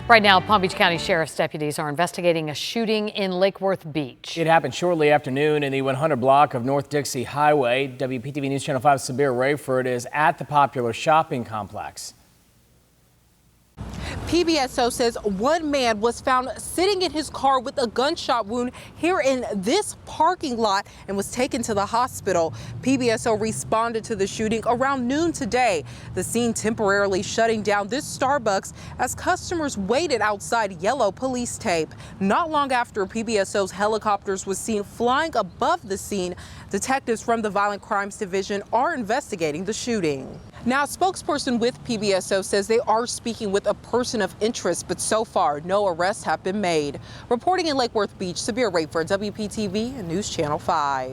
Right now, Palm Beach County Sheriff's deputies are investigating a shooting in Lake Worth Beach. It happened shortly after noon in the 100 block of North Dixie Highway. WPTV News Channel 5's Sabir Rayford is at the popular shopping complex. PBSO says one man was found sitting in his car with a gunshot wound here in this parking lot and was taken to the hospital. PBSO responded to the shooting around noon today. The scene temporarily shutting down this Starbucks as customers waited outside yellow police tape. Not long after, PBSO's helicopters was seen flying above the scene. Detectives from the Violent Crimes Division are investigating the shooting. Now, a spokesperson with PBSO says they are speaking with a person of interest, but so far, no arrests have been made. Reporting in Lake Worth Beach, Sabir Rayford, WPTV and News Channel 5.